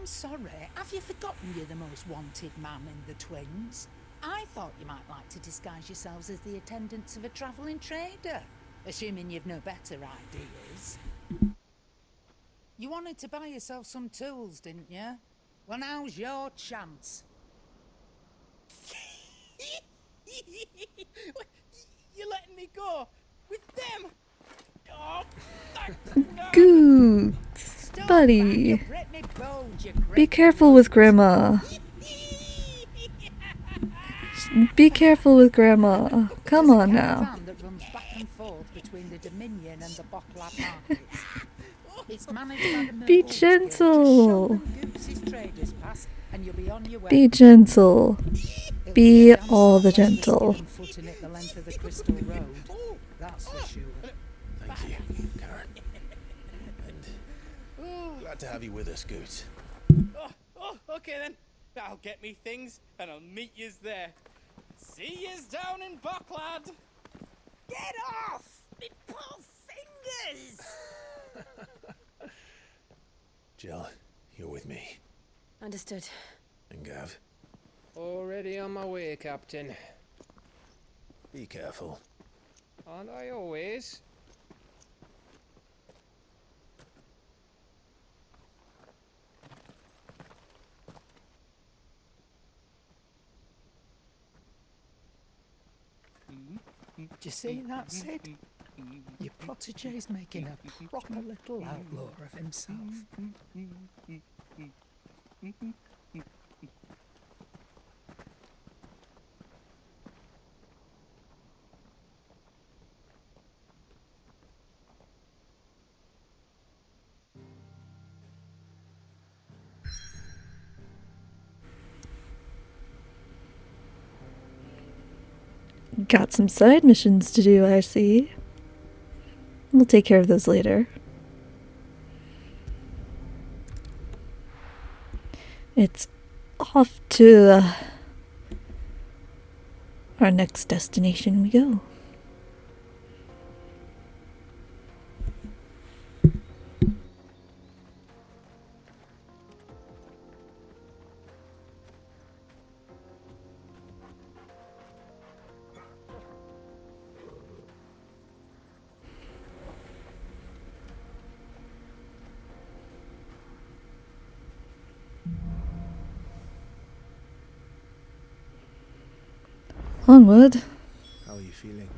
I'm sorry. Have you forgotten you're the most wanted man in the Twins? I thought you might like to disguise yourselves as the attendants of a travelling trader, assuming you've no better ideas. You wanted to buy yourself some tools, didn't you? Well, now's your chance. You're letting me go with them? Oh, Goot, buddy. Be careful with Grandma. Be careful with Grandma. Come on now. That runs back and forth between the Dominion and the Bottlab markets. It's managed by the Be Merchants gentle. Guild. Just show them Goose's traders pass and you'll be on your way. Be gentle. It'll Be a damn all the sight less gentle. risky than footing it the length of the Crystal Road. That's for sure. Thank you, Karen. And glad to have you with us, Goot. Okay then. I'll get me things and I'll meet yous there. See yous down in Bucklad. Get off! Me poor fingers! Jill, you're with me. Understood. And Gav, Already on my way, Captain. be careful. Aren't I always? Do you see that, Sid? Your protege's making a proper little outlaw of himself. Got some side missions to do, I see. We'll take care of those later. It's off to our next destination we go. Onward. How are you feeling?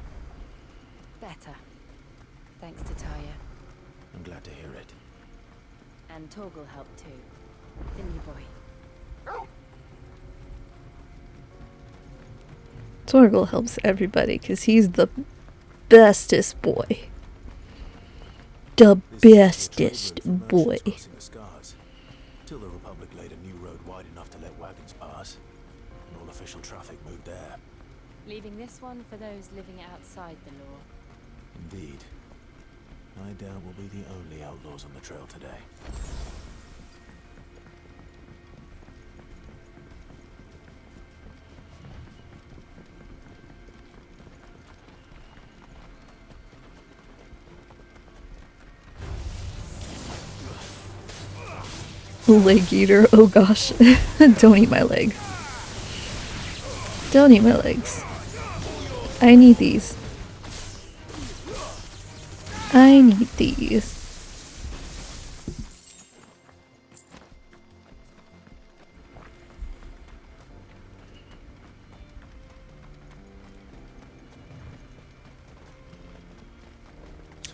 Better. Thanks to Taya. I'm glad to hear it. And Torgal helped too. The new boy. Torgal helps everybody because he's the bestest boy. The bestest boy. Till the Republic laid a new road wide enough to let wagons pass, and all official traffic moved there. Leaving this one for those living outside the law. Indeed. I doubt we'll be the only outlaws on the trail today. Leg eater, oh gosh. Don't eat my leg. Don't eat my legs. I need these. I need these.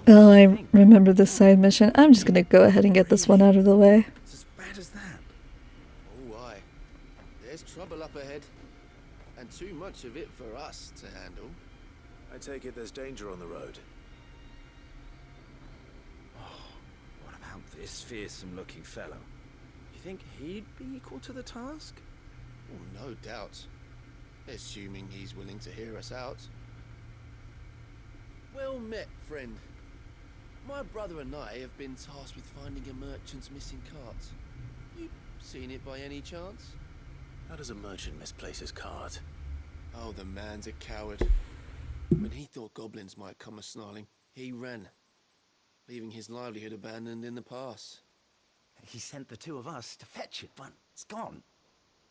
Oh, I remember this side mission. I'm just gonna go ahead and get this one out of the way. It's as bad as that. Oh, aye. There's trouble up ahead. And too much of it for us to handle. I take it there's danger on the road. What about this fearsome-looking fellow? You think he'd be equal to the task? Oh, no doubt. Assuming he's willing to hear us out. Well met, friend. My brother and I have been tasked with finding a merchant's missing cart. You seen it by any chance? How does a merchant misplace his cart? Oh, the man's a coward. When he thought goblins might come a-snarling, he ran, leaving his livelihood abandoned in the pass. He sent the two of us to fetch it, but it's gone.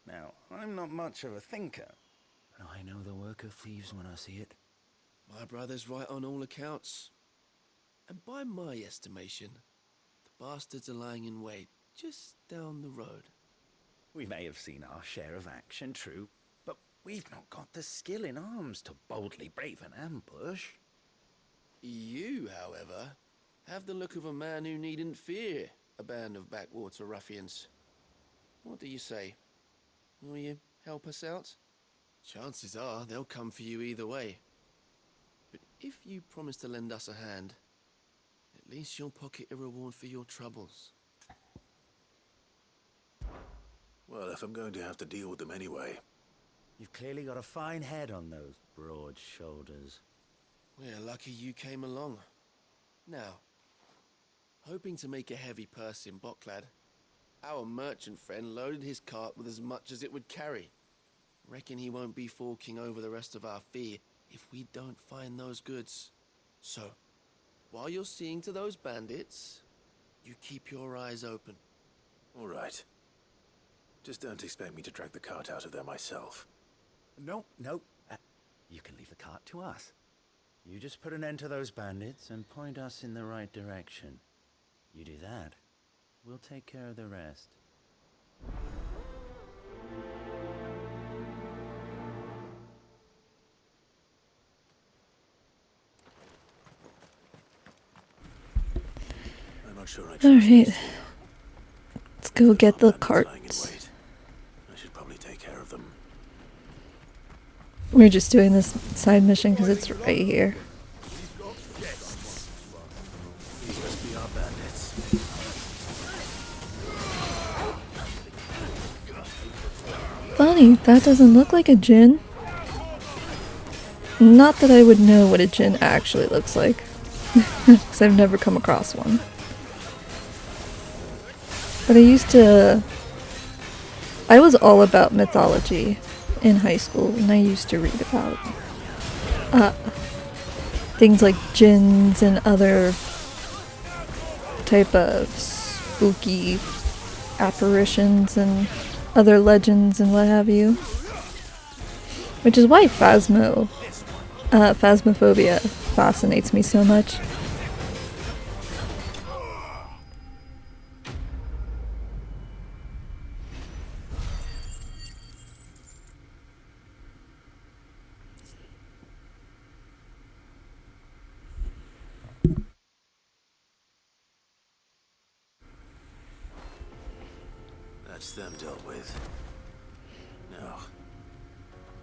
Now, I'm not much of a thinker, but I know the work of thieves when I see it. My brother's right on all accounts. And by my estimation, the bastards are lying in wait just down the road. We may have seen our share of action, true, but we've not got the skill in arms to boldly brave an ambush. You, however, have the look of a man who needn't fear a band of backwater ruffians. What do you say? Will you help us out? Chances are they'll come for you either way. But if you promise to lend us a hand, at least you'll pocket a reward for your troubles. Well, if I'm going to have to deal with them anyway. You've clearly got a fine head on those broad shoulders. We're lucky you came along. Now, hoping to make a heavy purse in Boklad, our merchant friend loaded his cart with as much as it would carry. Reckon he won't be forking over the rest of our fee if we don't find those goods. So, while you're seeing to those bandits, you keep your eyes open. All right. Just don't expect me to drag the cart out of there myself. No. You can leave the cart to us. You just put an end to those bandits and point us in the right direction. You do that, we'll take care of the rest. I'm not sure I trust Alright. these two. Let's go get the Bandits lying in carts. wait. I should probably take care of them. We're just doing this side mission because it's right here. These must be our bandits. Buddy, that doesn't look like a djinn. Not that I would know what a djinn actually looks like, because I've never come across one. But I was all about mythology in high school, and I used to read about things like jinns and other type of spooky apparitions and other legends and what have you. Which is why phasmophobia fascinates me so much. That's them dealt with. Now,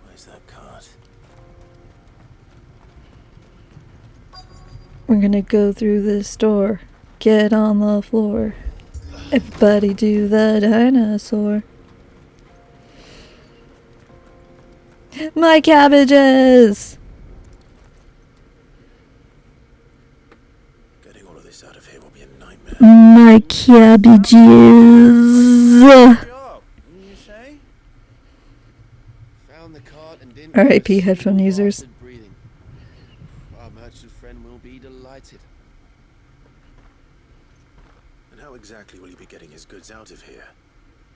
where's that cart? We're gonna go through this door. Get on the floor. Everybody do the dinosaur. My cabbages! Getting all of this out of here will be a nightmare. My cabbages! Job, you say? Found the cart and didn't R.I.P. miss a headphone single users. bastard breathing. Our merchant friend will be delighted. And how exactly will he be getting his goods out of here?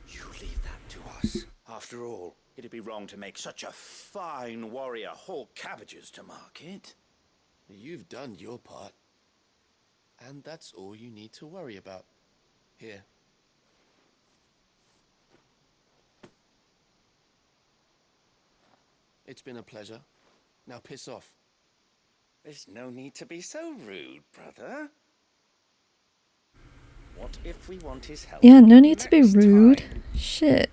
You leave that to us. After all, it'd be wrong to make such a fine warrior haul cabbages to market. You've done your part. And that's all you need to worry about. Here. It's been a pleasure. Now piss off. There's no need to be so rude, brother. What if we want his help? Yeah, no need to be next rude. time? Shit.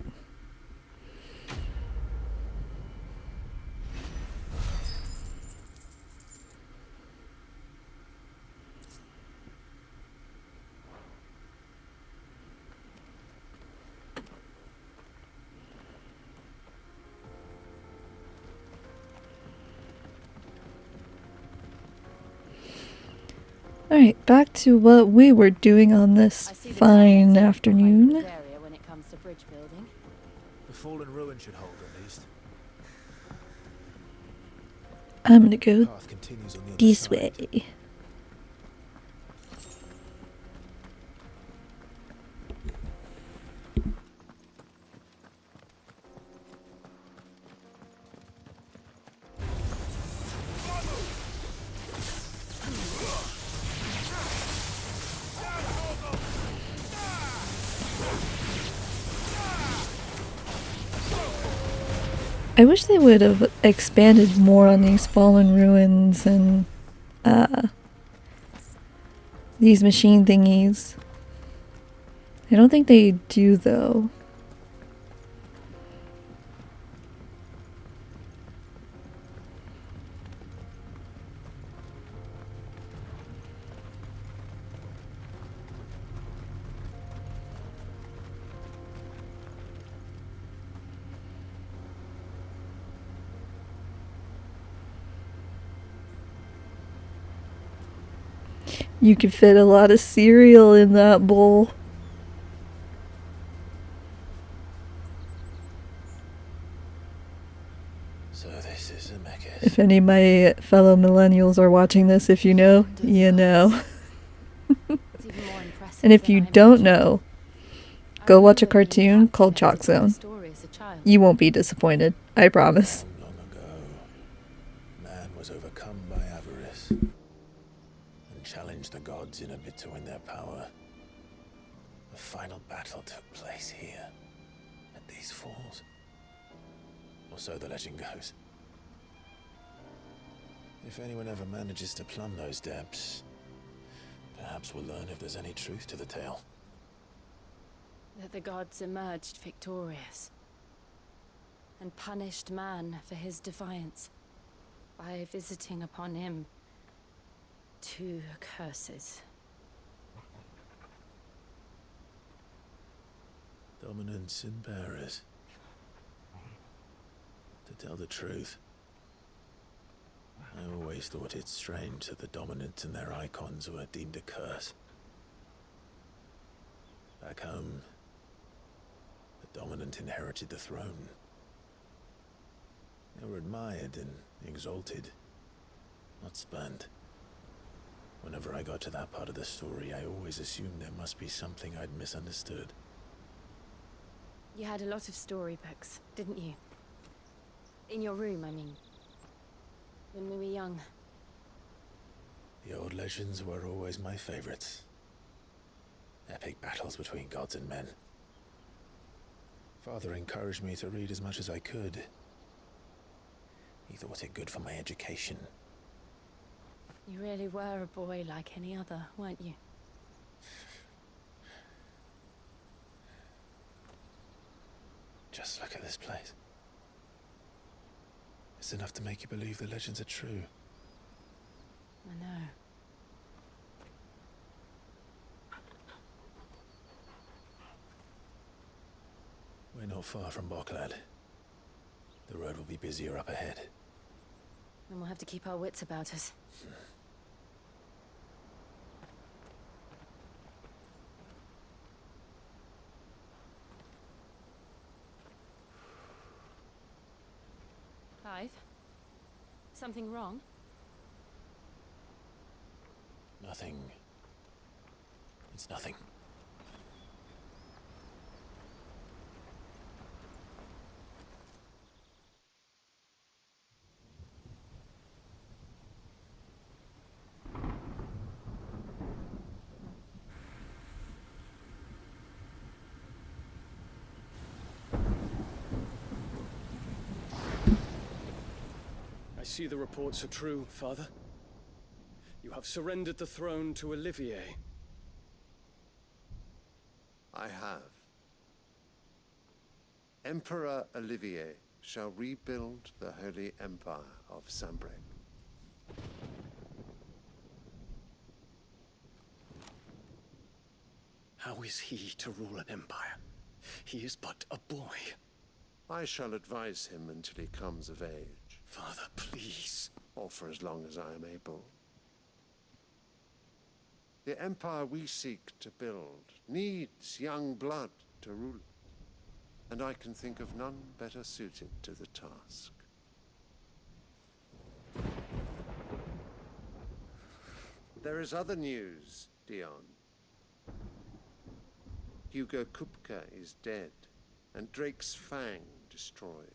Alright, back to what we were doing on this I see the fine giants behind afternoon. this area when it comes to bridge building. The fallen ruin should hold at least. I'm gonna go Path continues on the other this side. way. I wish they would have expanded more on these fallen ruins and these machine thingies. I don't think they do, though. You could fit a lot of cereal in that bowl. So this is cAbBaGeS. If any of my fellow millennials are watching this, if you know, you know. It's even more impressive And if than you I don't imagined. know, I go watch a remember being cartoon called captivated Chalk by the Zone. story as a child. You won't be disappointed. I promise. Long ago, man was overcome by avarice and challenged the gods in a bid to win their power. The final battle took place here, at these falls. Or so the legend goes. If anyone ever manages to plumb those depths, perhaps we'll learn if there's any truth to the tale. That the gods emerged victorious and punished man for his defiance by visiting upon him 2 curses. Dominance and bearers. To tell the truth, I always thought it strange that the dominant and their icons were deemed a curse. Back home, the dominant inherited the throne. They were admired and exalted, not spurned. Whenever I got to that part of the story, I always assumed there must be something I'd misunderstood. You had a lot of storybooks, didn't you? In your room, I mean. When we were young. The old legends were always my favorites. Epic battles between gods and men. Father encouraged me to read as much as I could. He thought it good for my education. You really were a boy like any other, weren't you? Just look at this place. It's enough to make you believe the legends are true. I know. We're not far from Boklad. The road will be busier up ahead. And we'll have to keep our wits about us. Clive? Something wrong? Nothing. It's nothing. I see the reports are true, Father. You have surrendered the throne to Olivier. I have. Emperor Olivier shall rebuild the Holy Empire of Sanbreque. How is he to rule an empire? He is but a boy. I shall advise him until he comes of age. Father, please. Or for as long as I am able. The empire we seek to build needs young blood to rule it, and I can think of none better suited to the task. There is other news, Dion. Hugo Kupka is dead, and Drake's Fang destroyed.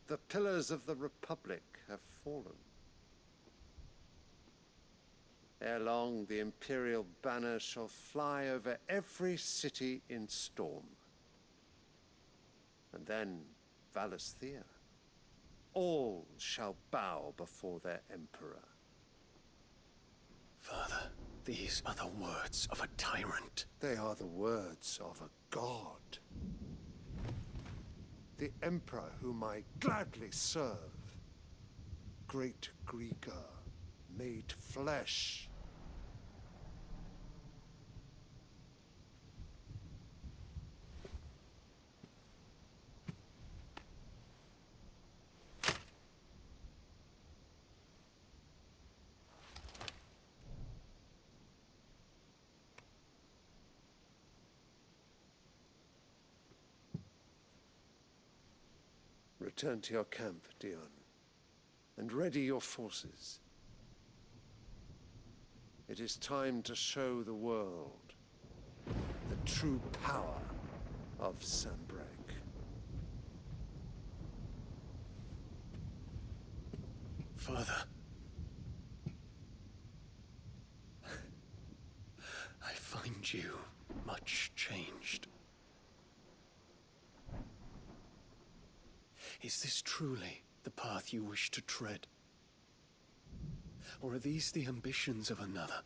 The pillars of the Republic have fallen. Ere long, the Imperial banner shall fly over every city in Storm. And then Valisthea, all shall bow before their emperor. Father, these are the words of a tyrant. They are the words of a god. The emperor whom I gladly serve. Great Greeker, made flesh. Return to your camp, Dion, and ready your forces. It is time to show the world the true power of cAbBaGeS. Father, I find you much changed. Is this truly the path you wish to tread? Or are these the ambitions of another?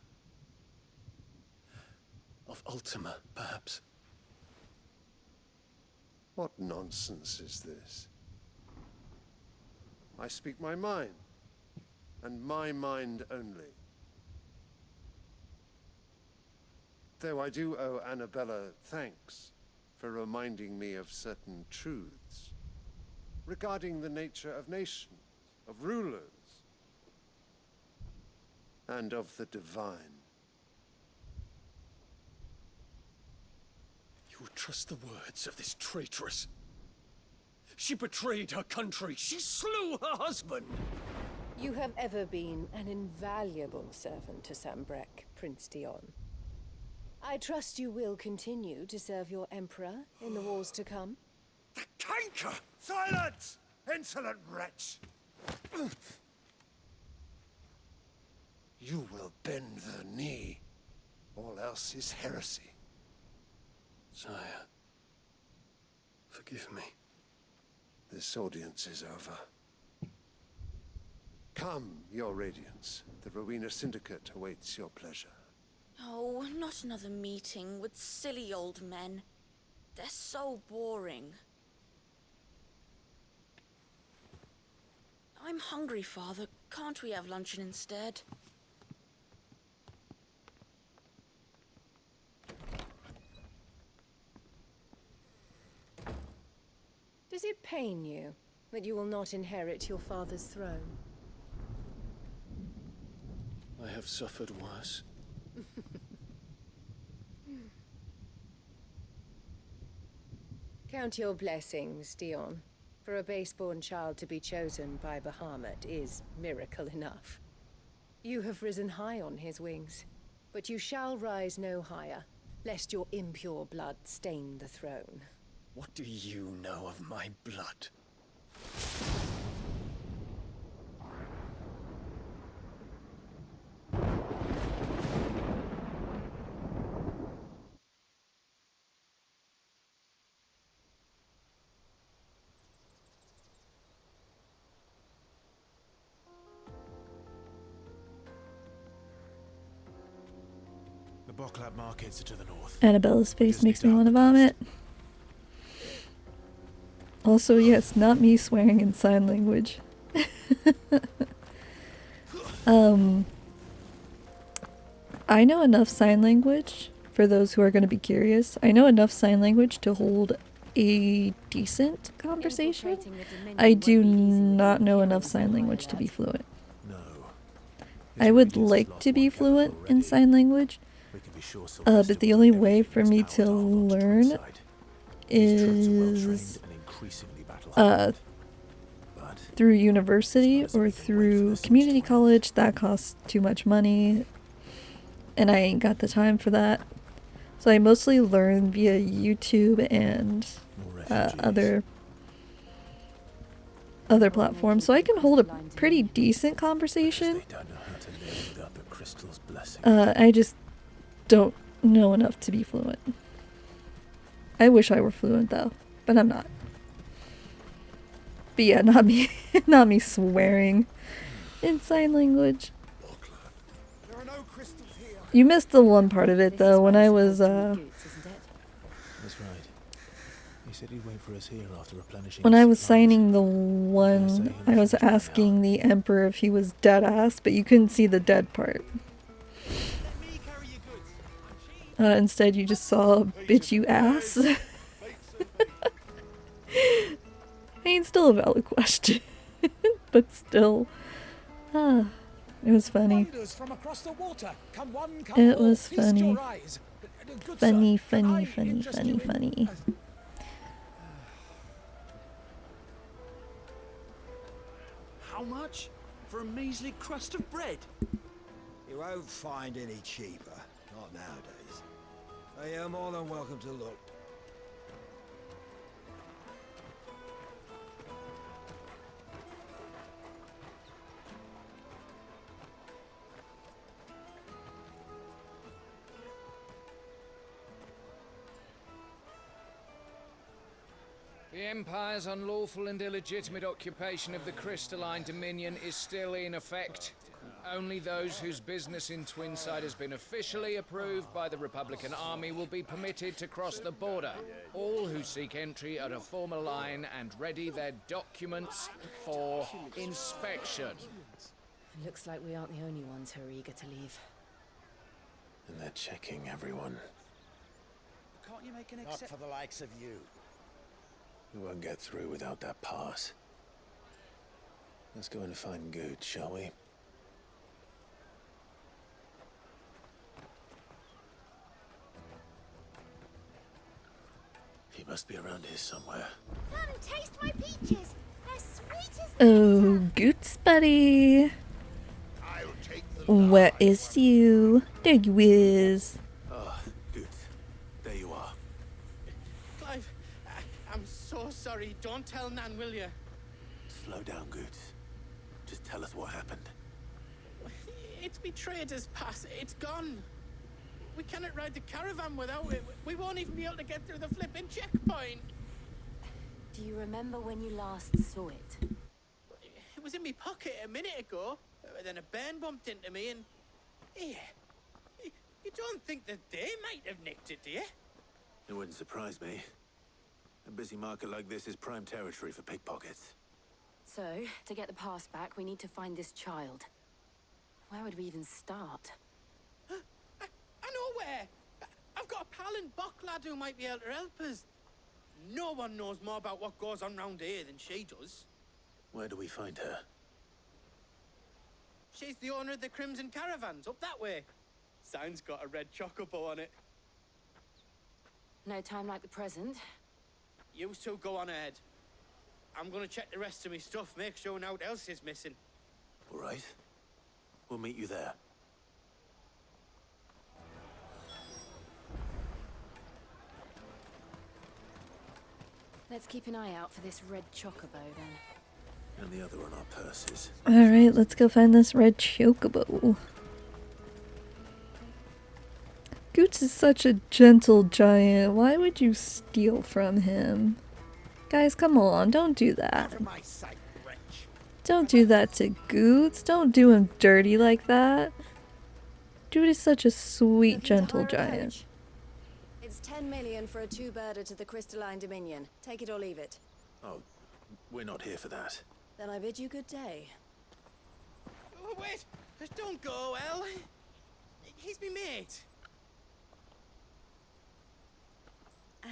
Of Ultima, perhaps? What nonsense is this? I speak my mind, and my mind only. Though I do owe Annabella thanks for reminding me of certain truths regarding the nature of nations, of rulers, and of the divine. You would trust the words of this traitress? She betrayed her country. She slew her husband. You have ever been an invaluable servant to cAbBaGeS, Prince Dion. I trust you will continue to serve your emperor in the wars to come. The canker! Silence! Insolent wretch! You will bend the knee. All else is heresy. Sire, forgive me. This audience is over. Come, your radiance. The Rowena Syndicate awaits your pleasure. Oh, not another meeting with silly old men. They're so boring. I'm hungry, Father. Can't we have luncheon instead? Does it pain you that you will not inherit your father's throne? I have suffered worse. Count your blessings, Dion. For a base-born child to be chosen by Bahamut is miracle enough. You have risen high on his wings, but you shall rise no higher, lest your impure blood stain the throne. What do you know of my blood? The Boklab markets are to the north. Annabella's face makes me want to vomit. Also, yes, not me swearing in sign language. I know enough sign language, for those who are going to be curious, I know enough sign language to hold a decent conversation. I do not know enough sign language to be fluent. I would like to be fluent in sign language, but the only way for me to learn is through university or through community college. That costs too much money, and I ain't got the time for that. So I mostly learn via YouTube and other platforms, so I can hold a pretty decent conversation. I just don't know enough to be fluent. I wish I were fluent though, but I'm not. But yeah, not me, not me swearing in sign language. There are no crystals here. You missed the one part of it though, when I was That's right. He said he'd wait for us here after replenishing. when his I was supplies. signing the one, I was asking the Emperor if he was dead ass, but you couldn't see the dead part. Instead, you just saw bitch you ass. I mean, still a valid question, but still, it was funny. It was funny. Funny, funny, funny, funny, funny. How much for a measly crust of bread? You won't find any cheaper, not nowadays. But you're more than welcome to look. The Empire's unlawful and illegitimate occupation of the crystalline dominion is still in effect. Only those whose business in Twinside has been officially approved by the Republican Army will be permitted to cross the border. All who seek entry are to form a line and ready their documents for inspection. It looks like we aren't the only ones who are eager to leave. And they're checking everyone. Can't you make an Not for the likes of you. We won't get through without that pass. Let's go and find Good, shall we? He must be around here somewhere. Come taste my peaches. They're sweet as Oh, Goots buddy. Where is you? There you is. Ah, Good. There you are. Clive, I'm so sorry. Don't tell Nan, will you? Slow down, Good. Just tell us what happened. It's betrayed us, pass. It's gone. We cannot ride the caravan without it. We won't even be able to get through the flipping checkpoint. Do you remember when you last saw it? It was in my pocket a minute ago. Then a bairn bumped into me and... Yeah. You don't think that they might have nicked it, do you? It wouldn't surprise me. A busy market like this is prime territory for pickpockets. So, to get the pass back, we need to find this child. Where would we even start? I know where! I've got a pal in Bocklad who might be able to help us. No one knows more about what goes on round here than she does. Where do we find her? She's the owner of the Crimson Caravans, up that way. Sign's got a red chocobo on it. No time like the present. You two go on ahead. I'm gonna check the rest of my stuff, make sure no one else is missing. All right. We'll meet you there. Let's keep an eye out for this red chocobo then. And the other on our purses. Alright, let's go find this red chocobo. Goots is such a gentle giant. Why would you steal from him? Guys, come on, don't do that. Don't do that to Goots. Don't do him dirty like that. Dude is such a sweet, gentle giant. It's 10 million for a two-birder to the Crystalline Dominion. Take it or leave it. Oh, we're not here for that. Then I bid you good day. Oh, wait! Don't go, El. He's me mate.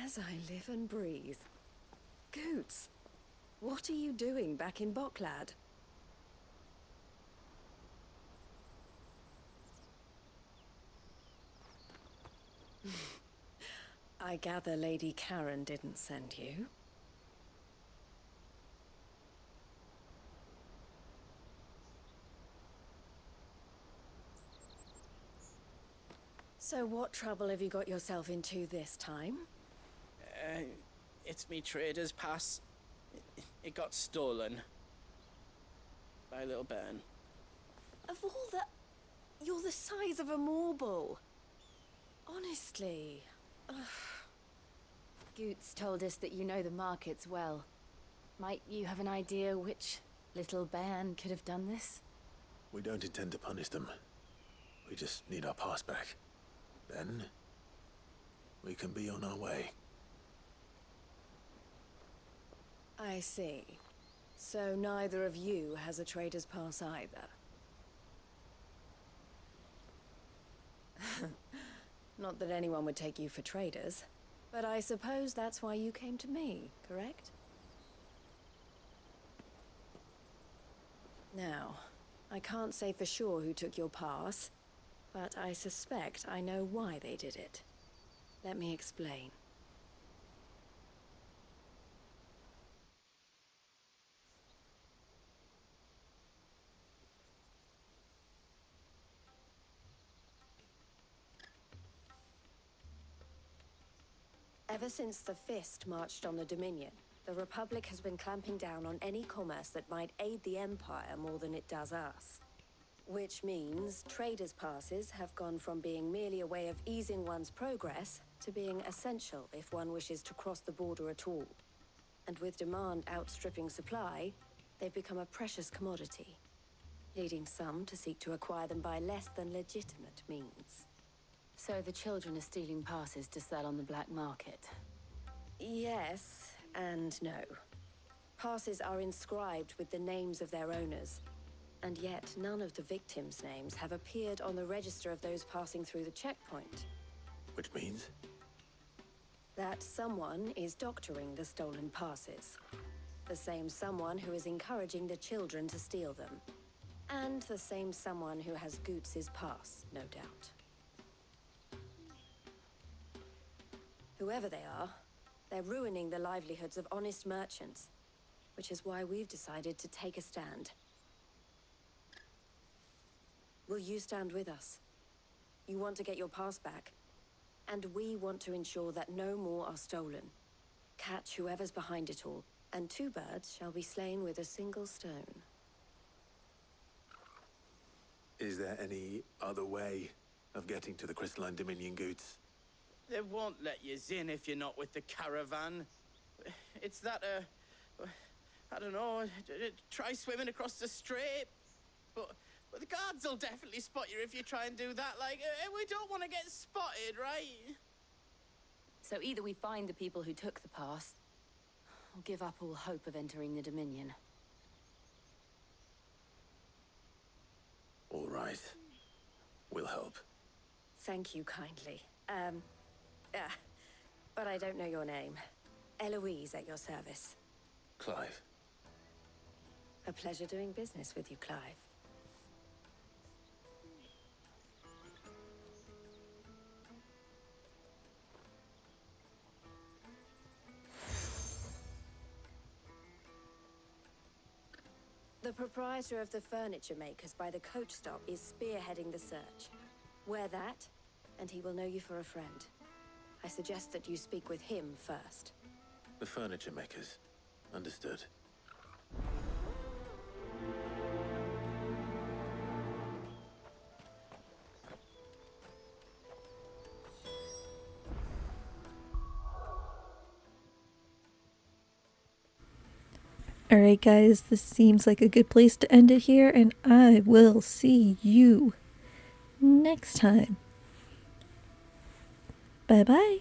As I live and breathe. Goots, what are you doing back in Bocklad? I gather Lady Karen didn't send you. So what trouble have you got yourself into this time? It's me trader's pass. It got stolen. By a little bairn. Of all the... You're the size of a marble. Honestly. Ugh. Goots told us that you know the markets well. Might you have an idea which little band could have done this? We don't intend to punish them. We just need our pass back. Then, we can be on our way. I see. So neither of you has a trader's pass either. Not that anyone would take you for traders, but I suppose that's why you came to me, correct? Now, I can't say for sure who took your pass, but I suspect I know why they did it. Let me explain. Ever since the Fist marched on the Dominion, the Republic has been clamping down on any commerce that might aid the Empire more than it does us. Which means traders' passes have gone from being merely a way of easing one's progress to being essential if one wishes to cross the border at all. And with demand outstripping supply, they've become a precious commodity, leading some to seek to acquire them by less than legitimate means. So the children are stealing passes to sell on the black market? Yes and no. Passes are inscribed with the names of their owners, and yet none of the victims' names have appeared on the register of those passing through the checkpoint. Which means? That someone is doctoring the stolen passes. The same someone who is encouraging the children to steal them. And the same someone who has Goots's pass, no doubt. Whoever they are, they're ruining the livelihoods of honest merchants, which is why we've decided to take a stand. Will you stand with us? You want to get your pass back, and we want to ensure that no more are stolen. Catch whoever's behind it all, and 2 birds shall be slain with a single stone. Is there any other way of getting to the Crystalline Dominion Goods? They won't let you in if you're not with the caravan. It's that, I don't know, try swimming across the strait. But the guards will definitely spot you if you try and do that. Like, we don't want to get spotted, right? So either we find the people who took the pass, or give up all hope of entering the Dominion. All right. We'll help. Thank you kindly. But I don't know your name. Eloise at your service. Clive. A pleasure doing business with you, Clive. The proprietor of the furniture makers by the coach stop is spearheading the search. Wear that, and he will know you for a friend. I suggest that you speak with him first. The furniture makers. Understood. Alright guys, this seems like a good place to end it here, and I will see you next time. Bye bye.